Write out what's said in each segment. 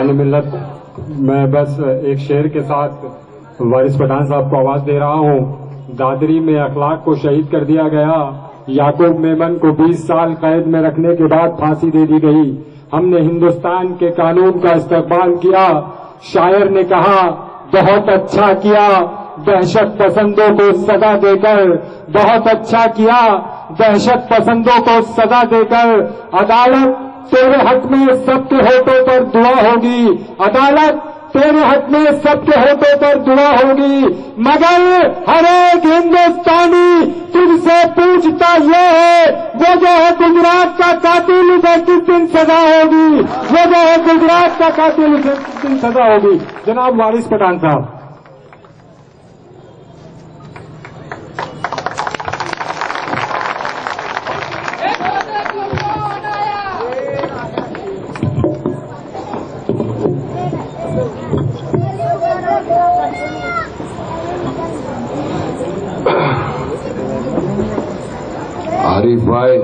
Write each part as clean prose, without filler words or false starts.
फरमान मिल्लत, मैं बस एक शेर के साथ वारिस पठान साहब को आवाज दे रहा हूँ। दादरी में अखलाक को शहीद कर दिया गया, याकूब मेमन को 20 साल कैद में रखने के बाद फांसी दे दी गई। हमने हिंदुस्तान के कानून का इस्तकबाल किया। शायर ने कहा बहुत अच्छा किया दहशत पसंदों को सजा देकर, बहुत अच्छा किया दहशत पसंदों को सजा देकर। अदालत तेरे हक में सबके होठों पर दुआ होगी, अदालत तेरे हक में सबके होठों पर दुआ होगी, मगर हर एक हिंदुस्तानी तुझसे पूछता ये है वो जो है गुजरात का कातिल उसे किस दिन सजा होगी, वो जो है गुजरात का कातिल उसे किस दिन सजा होगी। जनाब वारिस पठान साहब। आरिफ भाई,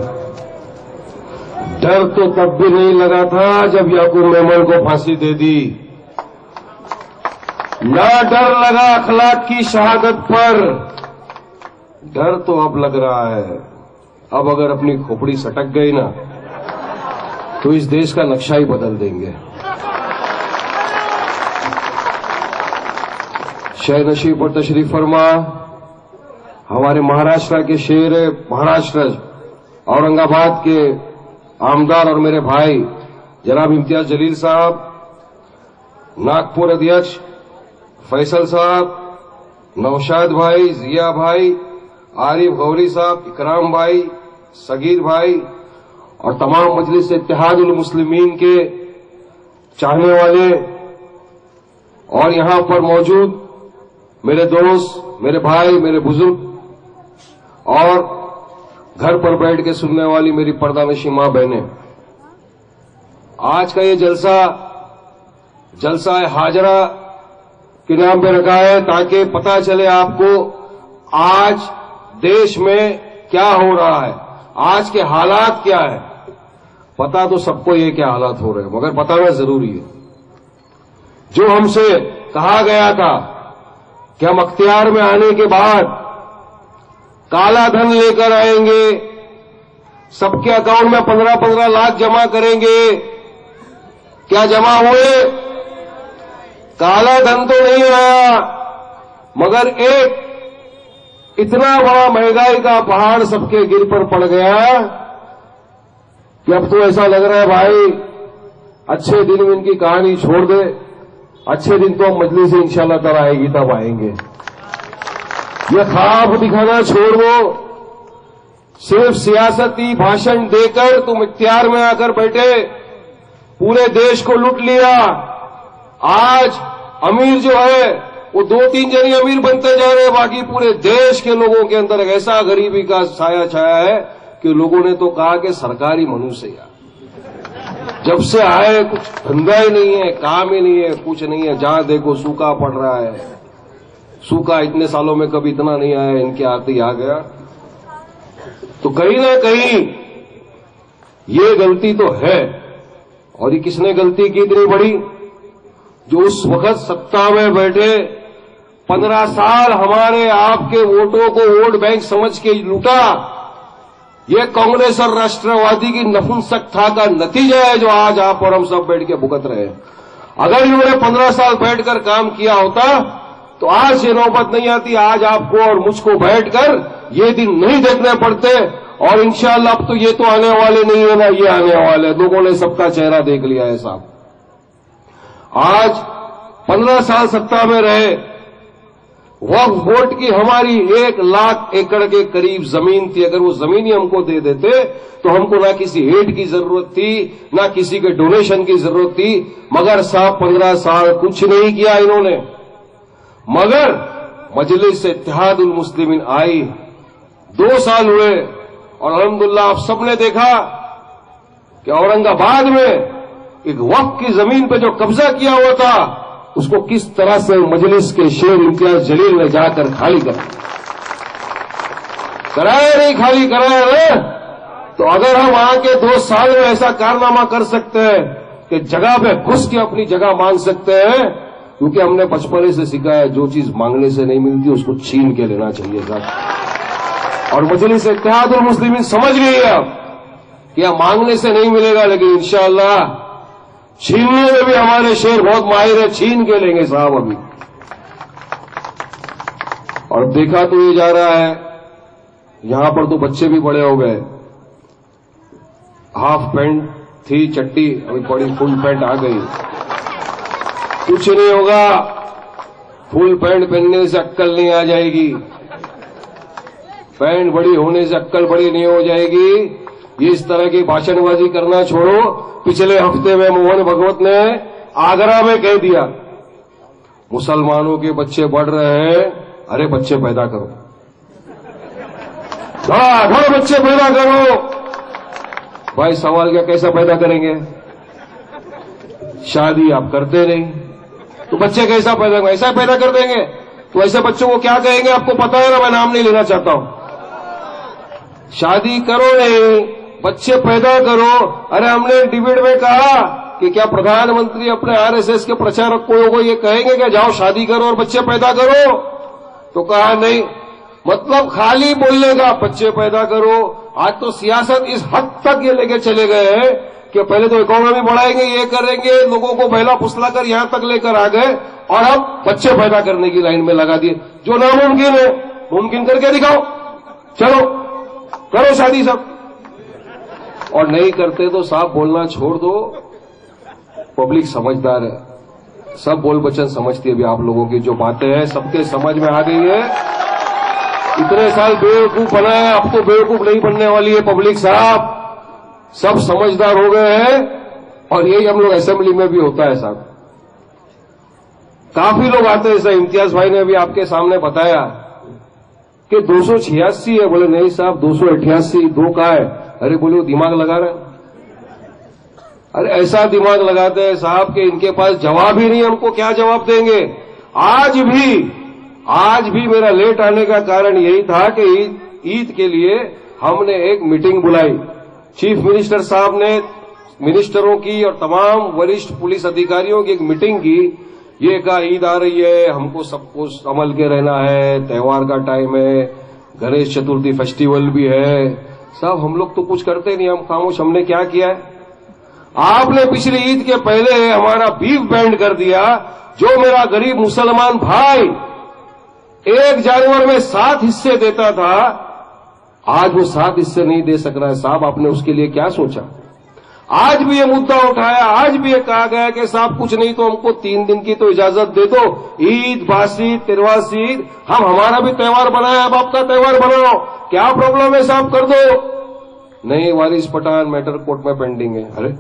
डर तो तब भी नहीं लगा था जब याकूब मेमन को फांसी दे दी, ना डर लगा अखलाक की शहादत पर, डर तो अब लग रहा है। अब अगर अपनी खोपड़ी सटक गई ना तो इस देश का नक्शा ही बदल देंगे। शहर नशीब पर तशरीफ फरमा। हमारे महाराष्ट्र के शेर, महाराष्ट्र औरंगाबाद के आमदार और मेरे भाई जनाब इम्तियाज जलील साहब, नागपुर अध्यक्ष फैसल साहब, नौशाद भाई, जिया भाई, आरिफ गौरी साहब, इकराम भाई, सगीर भाई और तमाम मजलिस इत्तेहादुल मुस्लिमीन के चाहने वाले और यहां पर मौजूद मेरे दोस्त, मेरे भाई, मेरे बुजुर्ग और घर पर बैठ के सुनने वाली मेरी पर्दानशी मां बहनें, आज का ये जलसा हाजरा के नाम पे रखा है ताकि पता चले आपको आज देश में क्या हो रहा है, आज के हालात क्या है। पता तो सबको ये क्या हालात हो रहे हैं, मगर बताना जरूरी है। जो हमसे कहा गया था कि हम अख्तियार में आने के बाद काला धन लेकर आएंगे, सबके अकाउंट में 15-15 लाख जमा करेंगे, क्या जमा हुए? काला धन तो नहीं आया, मगर एक इतना बड़ा महंगाई का पहाड़ सबके गिर पर पड़ गया कि अब तो ऐसा लग रहा है भाई अच्छे दिन में इनकी कहानी छोड़ दे, अच्छे दिन तो मजलिस से इंशाल्लाह तब आएगी, तब आएंगे। ये ख्वाब दिखाना छोड़ दो, सिर्फ सियासती भाषण देकर तुम इख्तियार में आकर बैठे, पूरे देश को लूट लिया। आज अमीर जो है वो 2-3 जने अमीर बनते जा रहे हैं, बाकी पूरे देश के लोगों के अंदर ऐसा गरीबी का साया छाया है कि लोगों ने तो कहा कि सरकारी मनुष्य यार, जब से आए कुछ धंधा ही नहीं है, काम ही नहीं है, कुछ नहीं है, जहां देखो सूखा पड़ रहा है। सूखा इतने सालों में कभी इतना नहीं आया, इनके आते ही आ गया। तो कहीं ना कहीं ये गलती तो है, और ये किसने गलती की इतनी बड़ी? जो उस वक्त सत्ता में बैठे 15 साल हमारे आपके वोटों को वोट बैंक समझ के लूटा। ये कांग्रेस और राष्ट्रवादी की नपुंसकता का नतीजा है जो आज आप और हम सब बैठ के भुगत रहे हैं। अगर इन्होंने 15 साल बैठकर काम किया होता तो आज ये नौबत नहीं आती, आज आपको और मुझको बैठकर ये दिन नहीं देखने पड़ते। और इंशाअल्लाह अब तो ये तो आने वाले नहीं है ना, ये आने वाले, लोगों ने सबका चेहरा देख लिया है साहब। आज 15 साल सत्ता में रहे, वक्फ बोर्ड की हमारी 1 लाख एकड़ के करीब जमीन थी। अगर वो जमीन ही हमको दे देते तो हमको ना किसी एड की जरूरत थी, ना किसी के डोनेशन की जरूरत थी, मगर साहब 15 साल कुछ नहीं किया इन्होंने। मगर मजलिस इत्तेहादुल मुस्लिमीन आई, 2 साल हुए और अल्हम्दुलिल्लाह आप सबने देखा कि औरंगाबाद में एक वक्फ की जमीन पे जो कब्जा किया हुआ था उसको किस तरह से मजलिस के शेर इम्तियाज जलील ने जाकर खाली कराया नहीं, खाली कराया ना। तो अगर हम आके 2 साल में ऐसा कारनामा कर सकते हैं, कि जगह पे घुस के अपनी जगह मांग सकते हैं, क्योंकि हमने बचपन से सीखा है जो चीज मांगने से नहीं मिलती उसको छीन के लेना चाहिए साहब। और मजलिस इत्तेहादुल मुस्लिमीन समझ गई है अब कि यह मांगने से नहीं मिलेगा, लेकिन इंशाअल्लाह छीनने में भी हमारे शेर बहुत माहिर है, छीन के लेंगे साहब अभी। और देखा तो ये जा रहा है, यहां पर तो बच्चे भी बड़े हो गए, हाफ पैंट थी चट्टी, अभी बड़ी फुल पैंट आ गई। कुछ नहीं होगा, फुल पैंट पहनने से अक्कल नहीं आ जाएगी, पैंट बड़ी होने से अक्कल बड़ी नहीं हो जाएगी। ये इस तरह की भाषणबाजी करना छोड़ो। पिछले हफ्ते में मोहन भागवत ने आगरा में कह दिया मुसलमानों के बच्चे बढ़ रहे हैं, अरे बच्चे पैदा करो, धड़ाधड़ बच्चे पैदा करो। भाई सवाल क्या, कैसा पैदा करेंगे? शादी आप करते नहीं तो बच्चे कैसा पैदा करेंगे? ऐसा पैदा कर देंगे तो ऐसे बच्चों को क्या कहेंगे आपको पता है ना, मैं नाम नहीं लेना चाहता हूं। शादी करो नहीं, बच्चे पैदा करो। अरे हमने डिबेट में कहा कि क्या प्रधानमंत्री अपने आरएसएस के प्रचारक को ये कहेंगे कि जाओ शादी करो और बच्चे पैदा करो? तो कहा नहीं, मतलब खाली बोलने का बच्चे पैदा करो। आज तो सियासत इस हद तक ये लेके चले गए हैं कि पहले तो इकोनॉमी बढ़ाएंगे, ये करेंगे, लोगों को बहला फुसलाकर यहां तक लेकर आ गए और अब बच्चे पैदा करने की लाइन में लगा दिए। जो नामुमकिन है मुमकिन करके दिखाओ, चलो करो शादी सब। और नहीं करते तो साफ बोलना छोड़ दो। पब्लिक समझदार है, सब बोल बचन समझती है। अभी आप लोगों की जो बातें हैं सबके समझ में आ गई है। इतने साल बेवकूफ बनाया, अब तो बेवकूफ नहीं बनने वाली है पब्लिक साहब, सब समझदार हो गए हैं। और यही हम लोग असेंबली में भी होता है साहब, काफी लोग आते हैं। जैसे इम्तियाज भाई ने भी आपके सामने बताया कि 286 है, बोले नहीं साहब 288, दो का है। अरे बोले वो दिमाग लगा रहा है। अरे ऐसा दिमाग लगाते हैं साहब कि इनके पास जवाब ही नहीं, हमको क्या जवाब देंगे। आज भी मेरा लेट आने का कारण यही था कि ईद के लिए हमने एक मीटिंग बुलाई। चीफ मिनिस्टर साहब ने मिनिस्टरों की और तमाम वरिष्ठ पुलिस अधिकारियों की एक मीटिंग की। ये कहा ईद आ रही है, हमको सबको संभल के रहना है, त्योहार का टाइम है, गणेश चतुर्थी फेस्टिवल भी है। साहब हम लोग तो कुछ करते नहीं, हम खामोश। हमने क्या किया है? आपने पिछली ईद के पहले हमारा बीफ बैंड कर दिया। जो मेरा गरीब मुसलमान भाई एक जानवर में 7 हिस्से देता था, आज वो 7 हिस्से नहीं दे सक रहा है। साहब आपने उसके लिए क्या सोचा? आज भी ये मुद्दा उठाया, आज भी ये कहा गया कि साहब कुछ नहीं तो हमको 3 दिन की तो इजाजत दे दो, ईद, बासी, तिरवासी, हम हमारा भी त्योहार बनाए, अब आपका त्योहार बनाओ, क्या प्रॉब्लम है साहब, कर दो। नहीं, वारिस पठान मैटर कोर्ट में पेंडिंग है। अरे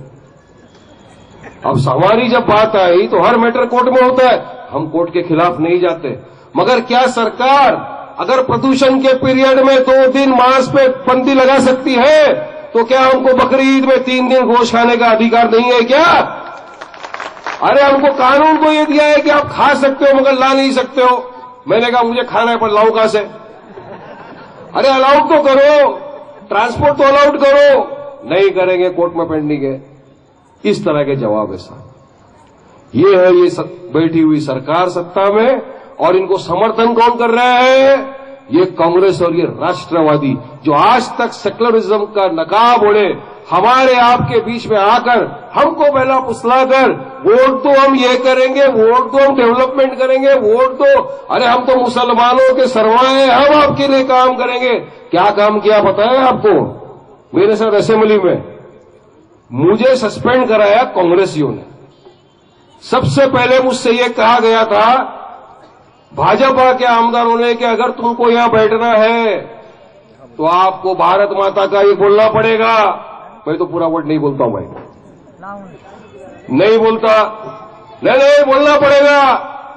अब हमारी जब बात आई तो हर मैटर कोर्ट में होता है, हम कोर्ट के खिलाफ नहीं जाते। मगर क्या सरकार अगर प्रदूषण के पीरियड में 2 दिन मांस पे बंदी लगा सकती है, तो क्या हमको बकरी ईद में 3 दिन गोश्त खाने का अधिकार नहीं है क्या? अरे हमको कानून को ये दिया है कि आप खा सकते हो मगर ला नहीं सकते हो। मैंने कहा मुझे खाना है पर लाऊं कहां से? अरे अलाउड तो करो, ट्रांसपोर्ट तो अलाउड करो। नहीं करेंगे, कोर्ट में पेंडिंग है। इस तरह के जवाब है साहब। ये है ये बैठी हुई सरकार सत्ता में, और इनको समर्थन कौन कर रहे हैं? ये कांग्रेस और ये राष्ट्रवादी जो आज तक सेक्युलरिज्म का नकाब ओढ़े हमारे आपके बीच में आकर हमको पहला फुसलाकर वोट तो हम ये करेंगे, वोट तो हम डेवलपमेंट करेंगे, वोट तो अरे हम तो मुसलमानों के सरमाए, हम आपके लिए काम करेंगे। क्या काम किया पता है आपको? मेरे साथ असेंबली में मुझे सस्पेंड कराया कांग्रेसियों ने। सबसे पहले मुझसे ये कहा गया था भाजपा के आमदारों ने कि अगर तुमको यहां बैठना है तो आपको भारत माता का ये बोलना पड़ेगा। मैं तो पूरा वर्ड नहीं बोलता हूं भाई, नहीं बोलता, नहीं बोलना पड़ेगा।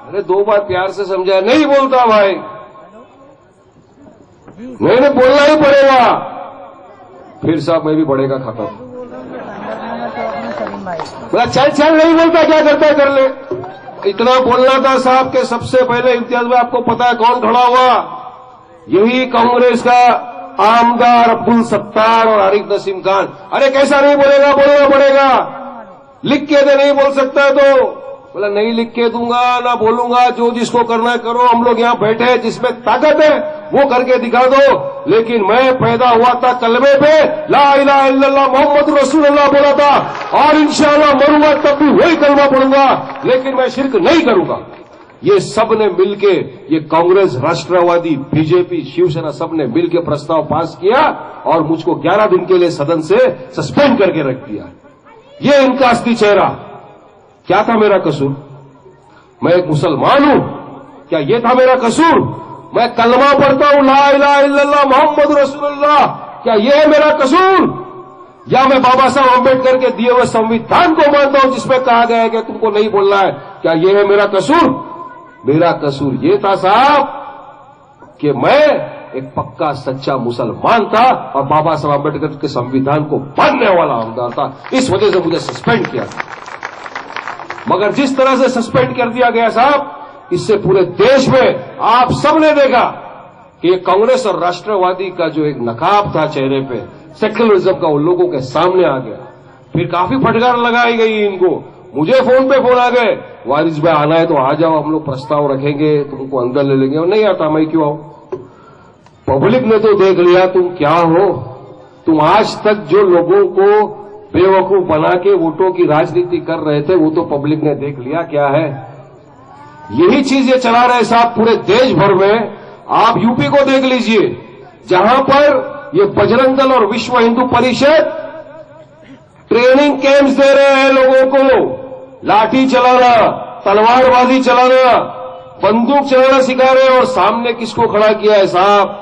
अरे 2 बार प्यार से समझाया, नहीं बोलता भाई, नहीं बोलना ही पड़ेगा। फिर साहब मैं भी बढ़ेगा खाता था, बोला चल नहीं बोलता, क्या करता है कर ले। इतना बोलना था साहब के सबसे पहले इम्तियाज में आपको पता है कौन खड़ा हुआ? यही कांग्रेस का आमदार अब्दुल सत्तार और आरिफ नसीम खान। अरे कैसा नहीं बोलेगा, बोलना पड़ेगा। लिख के दे, नहीं बोल सकता है तो बोला नहीं लिख के दूंगा, ना बोलूंगा, जो जिसको करना है करो, हम लोग यहां बैठे हैं, जिसमें ताकत है वो करके दिखा दो। लेकिन मैं पैदा हुआ था कलमे पे ला इलाहा इल्लल्लाह मोहम्मद रसूलुल्लाह बोला था, और इंशाअल्लाह मरूंगा तब भी वही कलमा पढ़ूंगा, लेकिन मैं शिर्क नहीं करूंगा। ये सब ने मिलके, ये कांग्रेस, राष्ट्रवादी, बीजेपी, शिवसेना, सब ने मिलकर प्रस्ताव पास किया और मुझको 11 दिन के लिए सदन से सस्पेंड करके रख दिया। ये इनका असली चेहरा। क्या था मेरा कसूर? मैं एक मुसलमान हूं, क्या ये था मेरा कसूर? मैं कलमा पढ़ता हूं ला इलाहा इल्लल्लाह मोहम्मद रसूलुल्लाह, क्या ये है मेरा कसूर? या मैं बाबा साहब अम्बेडकर के दिए हुए संविधान को मानता हूं जिसमें कहा गया है कि तुमको नहीं बोलना है, क्या ये है मेरा कसूर? मेरा कसूर ये था साहब कि मैं एक पक्का सच्चा मुसलमान था और बाबा साहब अम्बेडकर के संविधान को मानने वाला आमदार था। इस वजह से मुझे सस्पेंड किया था। मगर जिस तरह से सस्पेंड कर दिया गया साहब, इससे पूरे देश में आप सबने देखा कि ये कांग्रेस और राष्ट्रवादी का जो एक नकाब था चेहरे पे, सेक्युलरिज्म का, उन लोगों के सामने आ गया। फिर काफी फटकार लगाई गई इनको। मुझे फोन पे फोन आ गए, वारिस भाई आना है तो आ जाओ, हम लोग प्रस्ताव रखेंगे, तुमको अंदर ले लेंगे। और नहीं आता, मैं क्यों आऊं? पब्लिक ने तो देख लिया तुम क्या हो। तुम आज तक जो लोगों को बेवकूफ बना के वोटों की राजनीति कर रहे थे, वो तो पब्लिक ने देख लिया क्या है। यही चीज ये चला रहे साहब पूरे देश भर में। आप यूपी को देख लीजिए, जहां पर ये बजरंग दल और विश्व हिंदू परिषद ट्रेनिंग कैंप्स दे रहे हैं लोगों को, लाठी चलाना, तलवारबाजी चलाना, बंदूक चलाना सिखा रहे हैं। और सामने किसको खड़ा किया है साहब?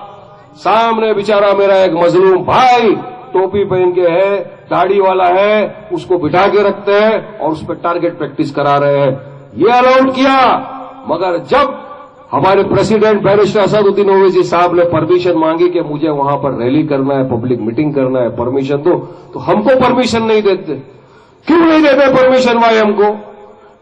सामने बेचारा मेरा एक मजलूम भाई, टोपी पहन के है, दाढ़ी वाला है, उसको बिठा के रखते हैं और उस पर टारगेट प्रैक्टिस करा रहे हैं। ये अलाउड किया। मगर जब हमारे प्रेसिडेंट बैरिस्टर असदुद्दीन ओवैसी साहब ने परमिशन मांगी कि मुझे वहां पर रैली करना है, पब्लिक मीटिंग करना है, परमिशन दो, तो हमको परमिशन नहीं देते। क्यों नहीं देते परमिशन भाई? हमको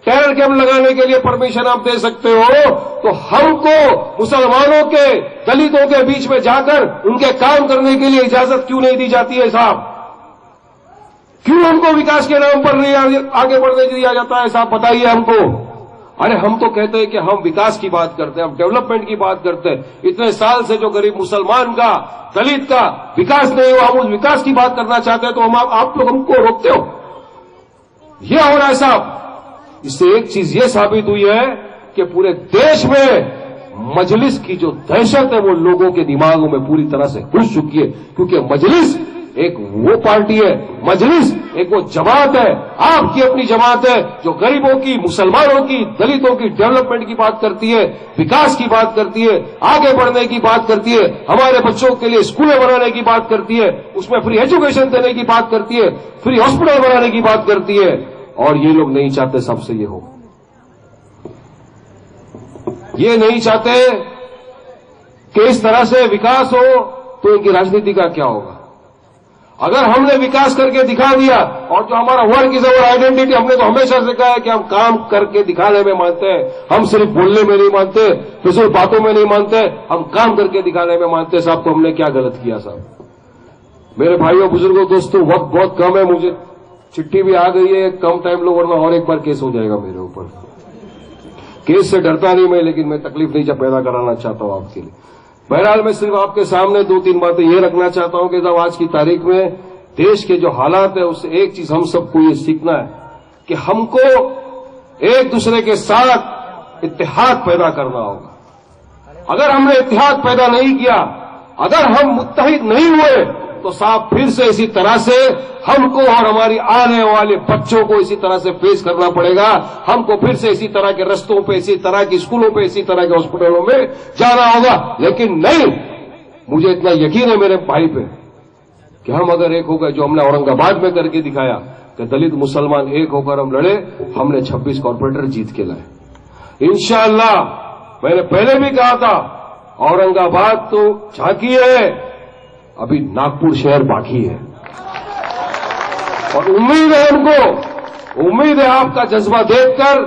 टेरर कैंप लगाने के लिए परमिशन आप दे सकते हो, तो हमको मुसलमानों के, दलितों के बीच में जाकर उनके काम करने के लिए इजाजत क्यों नहीं दी जाती है साहब? क्यों हमको विकास के नाम पर नहीं आगे बढ़ने दिया जाता है साहब? बताइए हमको। अरे हम तो कहते हैं कि हम विकास की बात करते हैं, हम डेवलपमेंट की बात करते हैं। इतने साल से जो गरीब मुसलमान का, दलित का विकास नहीं हुआ, हम उस विकास की बात करना चाहते हैं, तो हम आप लोग हमको रोकते हो। यह हो रहा है साहब। इससे एक चीज ये साबित हुई है कि पूरे देश में मजलिस की जो दहशत है वो लोगों के दिमागों में पूरी तरह से घुस चुकी है। क्योंकि मजलिस एक वो पार्टी है, मजलिस एक वो जमात है, आपकी अपनी जमात है, जो गरीबों की, मुसलमानों की, दलितों की डेवलपमेंट की बात करती है, विकास की बात करती है, आगे बढ़ने की बात करती है, हमारे बच्चों के लिए स्कूलें बनाने की बात करती है, उसमें फ्री एजुकेशन देने की बात करती है, फ्री हॉस्पिटल बनाने की बात करती है। और ये लोग नहीं चाहते सबसे ये हो। ये नहीं चाहते कि इस तरह से विकास हो, तो इनकी राजनीति का क्या होगा? अगर हमने विकास करके दिखा दिया, और जो हमारा वर्क इज अवर आइडेंटिटी, हमने तो हमेशा से कहा है कि हम काम करके दिखाने में मानते हैं, हम सिर्फ बोलने में नहीं मानते, फिजूल बातों में नहीं मानते, हम काम करके दिखाने में मानते हैं साहब। तो हमने क्या गलत किया साहब? मेरे भाइयों, बुजुर्गों, दोस्तों, वक्त बहुत कम है, मुझे चिट्ठी भी आ गई है, कम टाइम लो वरना और एक बार केस हो जाएगा मेरे ऊपर। केस से डरता नहीं मैं, लेकिन मैं तकलीफ नहीं पैदा कराना चाहता हूं आपके लिए। बहरहाल मैं सिर्फ आपके सामने 2-3 बातें ये रखना चाहता हूं कि जब आज की तारीख में देश के जो हालात है, उससे एक चीज हम सबको ये सीखना है कि हमको एक दूसरे के साथ इत्तेहाद पैदा करना होगा। अगर हमने इत्तेहाद पैदा नहीं किया, अगर हम मुत्तहिद नहीं हुए, तो साहब फिर से इसी तरह से हमको और हमारी आने वाले बच्चों को इसी तरह से फेस करना पड़ेगा। हमको फिर से इसी तरह के रास्तों पे, इसी तरह की स्कूलों पे, इसी तरह के हॉस्पिटलों में जाना होगा। लेकिन नहीं, मुझे इतना यकीन है मेरे भाई पे कि हम अगर एक हो गए, जो हमने औरंगाबाद में करके दिखाया कि दलित मुसलमान एक होकर हम लड़े, हमने 26 कॉर्पोरेटर जीत के लाए इंशाअल्लाह। मैंने पहले भी कहा था, औरंगाबाद तो झांकी है, अभी नागपुर शहर बाकी है। और उम्मीद है हमको, उम्मीद है आपका जज्बा देखकर,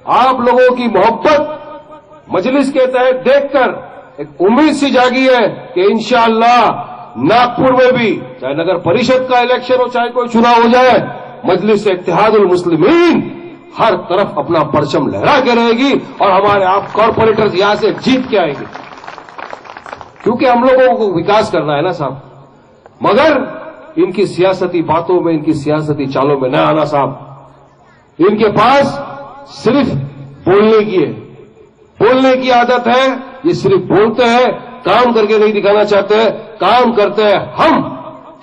आप लोगों की मोहब्बत मजलिस के तहत देखकर एक उम्मीद सी जागी है कि इंशाअल्लाह नागपुर में भी, चाहे नगर परिषद का इलेक्शन हो, चाहे कोई चुनाव हो जाए, मजलिस इत्तेहादुल मुस्लिमीन हर तरफ अपना परचम लहरा के रहेगी और हमारे आप कॉर्पोरेटर्स यहां से जीत के आएंगे, क्योंकि हम लोगों को विकास करना है ना साहब। मगर इनकी सियासती बातों में, इनकी सियासती चालों में न आना साहब। इनके पास सिर्फ बोलने की है, बोलने की आदत है। ये सिर्फ बोलते हैं, काम करके नहीं दिखाना चाहते हैं। काम करते हैं हम,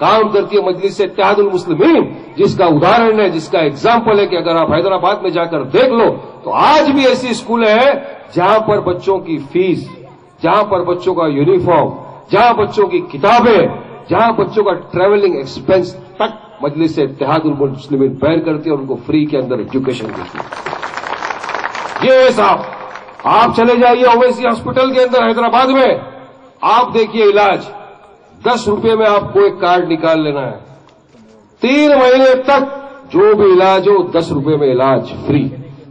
काम करती है मजलिस इत्तेहादुल मुस्लिमीन, जिसका उदाहरण है, जिसका एग्जाम्पल है कि अगर आप हैदराबाद में जाकर देख लो तो आज भी ऐसी स्कूलें हैं जहां पर बच्चों की फीस, जहां पर बच्चों का यूनिफॉर्म, जहां बच्चों की किताबें, जहां बच्चों का ट्रैवलिंग एक्सपेंस तक मजलिस इत्तेहादुल मुस्लिमीन बैर करती है और उनको फ्री के अंदर एजुकेशन देती है। ये साहब, आप चले जाइए ओवैसी हॉस्पिटल के अंदर हैदराबाद में, आप देखिए इलाज 10 रुपए में आपको एक कार्ड निकाल लेना है। 3 महीने तक जो भी इलाज हो 10 रुपए में इलाज फ्री।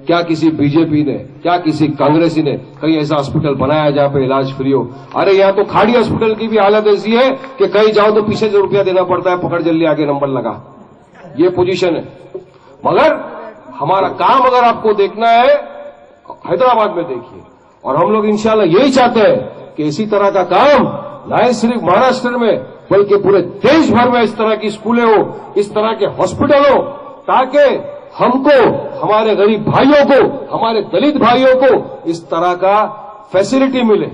क्या किसी बीजेपी ने, क्या किसी कांग्रेसी ने कहीं ऐसा हॉस्पिटल बनाया जहां पे इलाज फ्री हो? अरे यहां तो खाड़ी हॉस्पिटल की भी हालत ऐसी है कि कहीं जाओ तो पीछे से रुपया देना पड़ता है, पकड़ जल्दी आगे नंबर लगा। ये पोजीशन है। मगर हमारा काम अगर आपको देखना है हैदराबाद में देखिए, और हम लोग इंशाल्लाह यही चाहते हैं कि इसी तरह का काम न सिर्फ महाराष्ट्र में बल्कि पूरे देश भर में इस तरह की स्कूलें हो, इस तरह के हॉस्पिटल हो, ताकि हमको, हमारे गरीब भाइयों को, हमारे दलित भाइयों को इस तरह का फैसिलिटी मिले।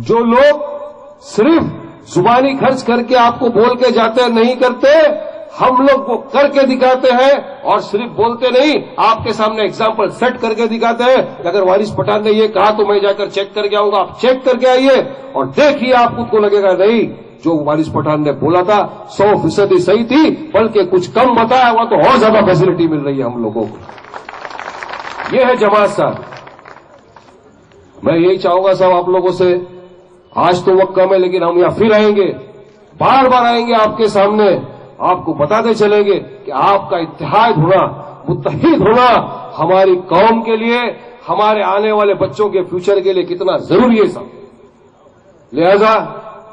जो लोग सिर्फ जुबानी खर्च करके आपको बोल के जाते हैं, नहीं करते, हम लोग वो करके दिखाते हैं। और सिर्फ बोलते नहीं, आपके सामने एग्जाम्पल सेट करके दिखाते हैं कि अगर वारिस पठान ने ये कहा तो मैं जाकर चेक करके आऊंगा। आप चेक करके आइए और देखिए, आपको को लगेगा नहीं, जो वारिस पठान ने बोला था 100% सही थी, बल्कि कुछ कम बताया हुआ तो और ज्यादा फैसिलिटी मिल रही है हम लोगों को। ये है जमात साहब। मैं यही चाहूंगा साहब आप लोगों से, आज तो वक्त कम है लेकिन हम यहां फिर आएंगे, बार बार आएंगे आपके सामने, आपको बताते चलेंगे कि आपका इत्तेहाद होना, मुत्तहिद होना हमारी कौम के लिए, हमारे आने वाले बच्चों के फ्यूचर के लिए कितना जरूरी है साहब। लिहाजा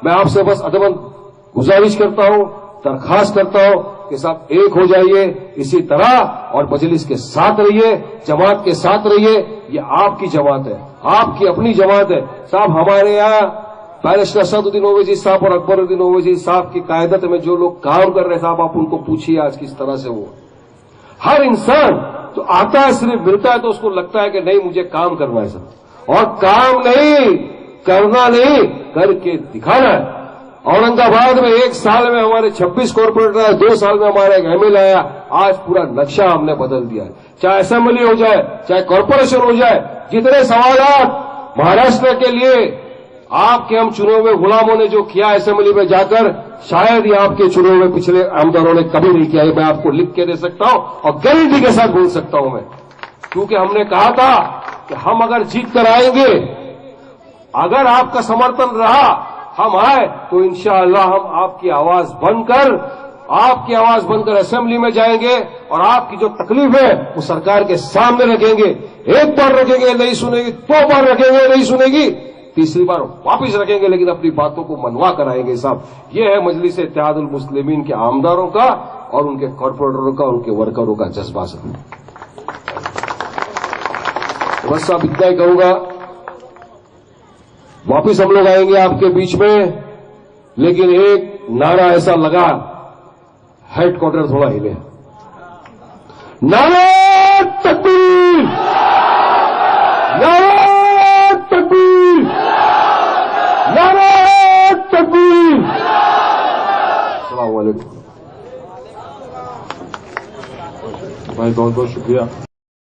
मैं आपसे बस अदबन गुजारिश करता हूं, दरखास्त करता हूं कि साहब एक हो जाइए इसी तरह और मजलिस के साथ रहिए, जमात के साथ रहिए। ये आपकी जमात है, आपकी अपनी जमात है साहब। हमारे यहाँ बैरिस्टर असदुद्दीन ओवैसी साहब और अकबरुद्दीन ओवैसी साहब की कायदत में जो लोग काम कर रहे हैं साहब, आप उनको पूछिए आज किस तरह से वो। हर इंसान जो आता है सिर्फ मिलता है तो उसको लगता है कि नहीं मुझे काम करना है साहब, और काम नहीं करना नहीं, करके दिखाना है। औरंगाबाद में 1 साल में हमारे 26 कॉर्पोरेटर आए, 2 साल में हमारा एक एमएलए आया। आज पूरा नक्शा हमने बदल दिया है। चाहे असेंबली हो जाए, चाहे कॉर्पोरेशन हो जाए, जितने सवालात महाराष्ट्र के लिए आपके हम चुनाव में गुलामों ने जो किया असेंबली में जाकर, शायद ये आपके चुनाव में पिछले आमदारों ने कभी नहीं किया। मैं आपको लिख के दे सकता हूं और गारंटी के साथ बोल सकता हूं मैं, क्योंकि हमने कहा था कि हम अगर जीत कर आएंगे, अगर आपका समर्थन रहा, हम आए तो इंशाअल्लाह हम आपकी आवाज बनकर असेंबली में जाएंगे और आपकी जो तकलीफ है वो सरकार के सामने रखेंगे। एक बार रखेंगे, नहीं सुनेगी, 2 बार रखेंगे, नहीं सुनेगी, तीसरी बार वापिस रखेंगे, लेकिन अपनी बातों को मनवा कर आएंगे साहब। ये है मजलिस इत्तेहादुल मुस्लिमीन के आमदारों का और उनके कॉर्पोरेटरों का, उनके वर्करों का जज्बा साहब। बस साहब इतना ही कहूंगा, वापिस हम लोग आएंगे आपके बीच में, लेकिन एक नारा ऐसा लगा, हेडक्वार्टर थोड़ा हिले, नारे तकबीर, नारे तकबीर, नारे तकबीर। अस्सलाम वालेकुम भाई, बहुत बहुत शुक्रिया।